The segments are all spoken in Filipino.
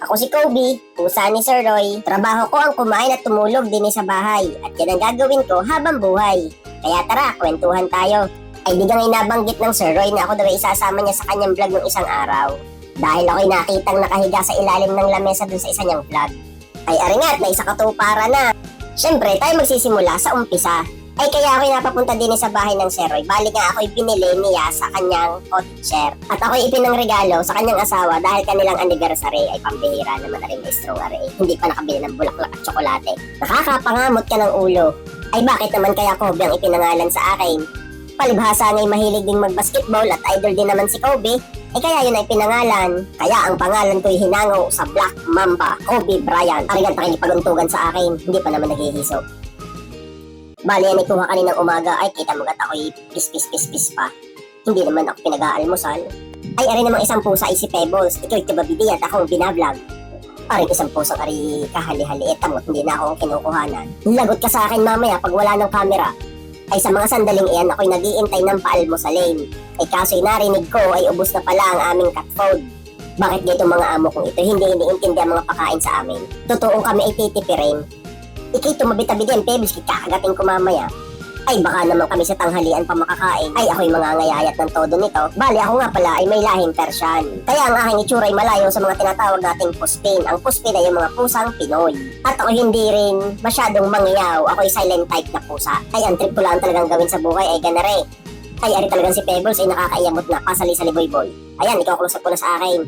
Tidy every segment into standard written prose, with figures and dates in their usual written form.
Ako si Kobe, pusa ni Sir Roy. Trabaho ko ang kumain at tumulog din sa bahay. At yan ang gagawin ko habang buhay. Kaya tara, kwentuhan tayo. Ay di kang inabanggit ng Sir Roy na ako daw ay isasama niya sa kanyang vlog ng isang araw. Dahil ako'y nakitang nakahiga sa ilalim ng lamesa dun sa isa niyang vlog. Ay aringat na isa katuparan na. Siyempre tayo magsisimula sa umpisa. Ay kaya ako'y napapunta din sa bahay ng Sir Roy. Bali nga ako'y binili niya sa kanyang cottage. At ako'y ipinangregalo sa kanyang asawa dahil kanilang anniversary. Ay pambihira naman na rin may strawberry. Hindi pa nakabili ng bulaklak at tsokolate. Nakakapangamot ka ng ulo. Ay bakit naman kaya Kobe ang ipinangalan sa akin? Palibhasa nga'y mahilig ding magbasketball at idol din naman si Kobe. Ay kaya yun ay pinangalan. Kaya ang pangalan ko'y hinango sa Black Mamba, Kobe Bryant. Arigan pakikipaguntugan sa akin. Hindi pa naman naghihiso. Bali yan ikuha kaninang umaga, ay kita mo gat ako'y pis pa. Hindi naman ako pinag-aalmusal. Ay ari namang isang pusa ay si Pebbles, ito'y tibabidi at akong binablog. Aring isang pusang ari kahali-hali, etamot hindi na akong kinukuhanan. Lagot ka sa akin mamaya pag wala ng camera. Ay sa mga sandaling iyan ako'y nag-iintay ng paalmusalin. Ay kaso'y narinig ko ay ubos na pala ang aming cat food. Bakit dito mga amo kong ito hindi iniintindi ang mga pakain sa amin? Totoong kami ay titipirin. Ikay tumabitabi din, Pebbles, kikakagating ko mamaya. Ay baka naman kami sa tanghalian pa makakain. Ay ako'y mangangayayat ng todo nito. Bali ako nga pala ay may lahing Persian. Kaya ang aking itsura ay malayo sa mga tinatawag nating puspin. Ang puspin ay yung mga pusang Pinoy. At ako hindi rin masyadong mangyaw. Ako'y silent type na pusa. Ay ang trip ko lang talagang gawin sa buhay ay ganare. Ay ari talagang si Pebbles ay nakakaiyamot na pasali-sali boy. Ayan, ikaw close up ko na sa akin.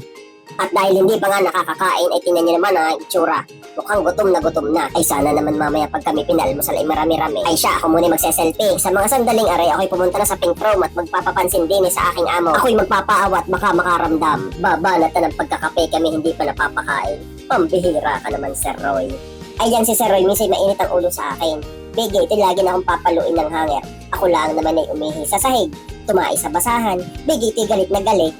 At dahil hindi pa nga nakakakain ay tingnan niyo naman ang itsura. Mukhang gutom na. Ay sana naman mamaya pag kami pinalmusal ay marami-rami. Ay siya, ako muna magse-selfie. Sa mga sandaling aray, ako'y pumunta na sa Pink Room at magpapapansin din sa aking amo. Ako'y magpapaawat baka makaramdam. Babanat na ng pagkakape kami hindi pa napapakain. Pambihira ka naman, Sir Roy. Ay yan si Sir Roy, minsan mainit ang ulo sa akin. Bigay, ito lagi na akong papaluin ng hanger. Ako lang naman ay umihi sa sahig. Tumai sa basahan. Bigay, galit na galit.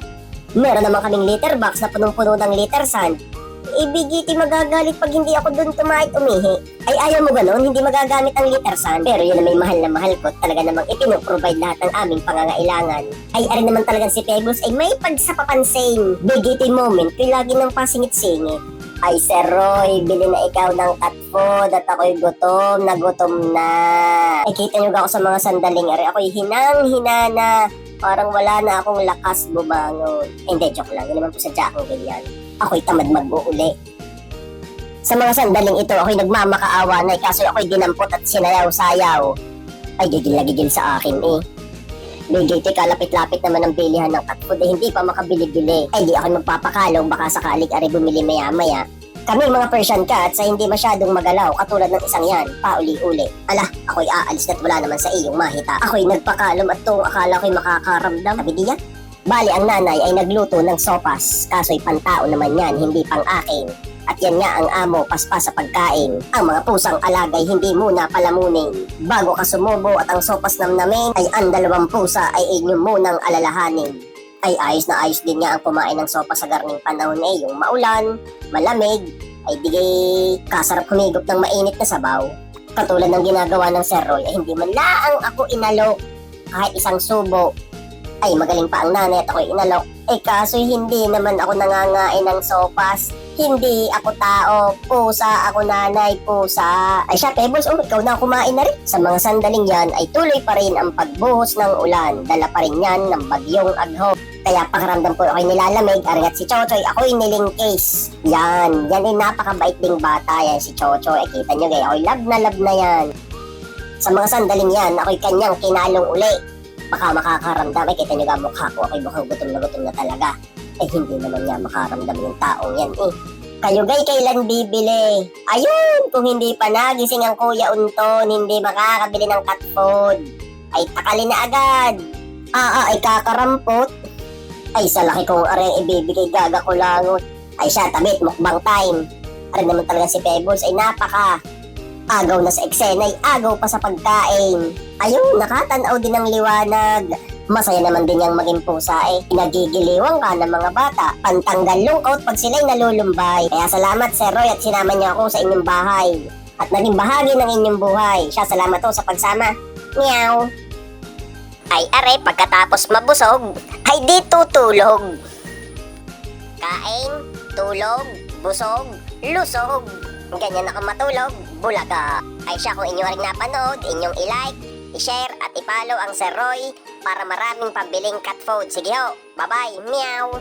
Meron naman kaming litter box na punong-puno ng litter sand. Ibigiti magagalit pag hindi ako dun tumahit umihi. Ay ayaw mo ganon, hindi magagamit ang litter sand. Pero yun na may mahal na mahal ko, talaga namang ipinoprovide lahat ng aming pangangailangan. Ay ari naman talagang si Pebbles ay may pagsapapansin. Bigiti moment, kay lagi ng pasingit-singit. Ay Sir Roy, bili na ikaw ng cat food at ako'y gutom na. Ay kita nyo ako sa mga sandaling ari, ako'y hinang-hina na. Parang wala na akong lakas bumangon. Hindi, joke lang. Yun naman po sa jakong ganyan. Ako'y tamad mag-uuli. Sa mga sandaling ito, ako'y nagmamakaawa na kaso ako'y dinampot at sinayaw-sayaw. Ay, gigil na gigil sa akin eh. Bigay, kalapit-lapit naman ang bilihan ng cat food hindi pa makabili-bili. Ay, di ako magpapakalong baka sakalig ari bumili maya-maya. Kami mga Persian cats ay hindi masyadong magalaw katulad ng isang yan, pauli-uli. Ala, ako'y aalis na't wala naman sa iyong mahita. Ako'y nagpakalom at tong akala ko'y makakaramdam. Sabi diya? Bali ang nanay ay nagluto ng sopas, kaso'y pantao naman yan, hindi pang akin. At yan nga ang amo paspas sa pagkain. Ang mga pusang alagay hindi muna palamunin. Bago ka sumubo at ang sopas namnamin ay ang dalawang pusa ay inyong munang alalahanin. Ay ayos na ayos din nga ang kumain ng sopa sa garning panahon eh, yung maulan, malamig, ay di kasarap humigop ng mainit na sabaw. Katulad ng ginagawa ng Sir Roy ay hindi man laang ako inalok kahit isang subo. Ay magaling pa ang nanay at ako'y inalok. Eh kaso'y hindi naman ako nangangain ng sopas. Hindi ako tao, pusa ako nanay, pusa. Ay siya, Pebbles, ikaw na kumain na rin. Sa mga sandaling yan ay tuloy pa rin ang pagbuhos ng ulan. Dala pa rin yan ng bagyong agho. Kaya pakaramdam ko ako'y nilalamig, aringat si Chochoy, ako'y nilingkis. Yan ay napakabait ding bata yan si Chochoy. Eh kita nyo gaya, ako'y love na yan. Sa mga sandaling yan, ako'y kanyang kinalong uli. Baka makakaramdam, eh kita nyo ga mukha ko, ako'y mukhang gutom na talaga. Eh hindi naman niya makaramdam yung taong yan eh. Kayo gay kailan bibili? Ayun, kung hindi pa nagising ang Kuya Unton, hindi makakabili ng cat food. Ay takali na agad. Ay kakarampot. Ay sa laki kong areng ibibigay gaga ko langot. Ay siya, tabit, mukbang time. Arin naman talaga si Pebbles ay napaka agaw na sa eksena, ay agaw pa sa pagkain. Ayun, nakatanaw din ng liwanag. Masaya naman din yung maging pusa eh. Nagigiliwang ka ng mga bata. Pantanggal lungkot pag sila'y nalulumbay. Kaya salamat Sir Roy at sinama niyo ako sa inyong bahay. At naging bahagi ng inyong buhay. Siya, salamat po sa pagsama. Meow. Ay are, pagkatapos mabusog, ay di tutulog. Kain, tulog, busog, lusog. Ganyan ako matulog, bulaga. Ay siya, kung inyo rin napanood, inyong i-like, i-share at i-follow ang Sir Roy para maraming pambiling cat food. Sige ho, bye-bye, meow!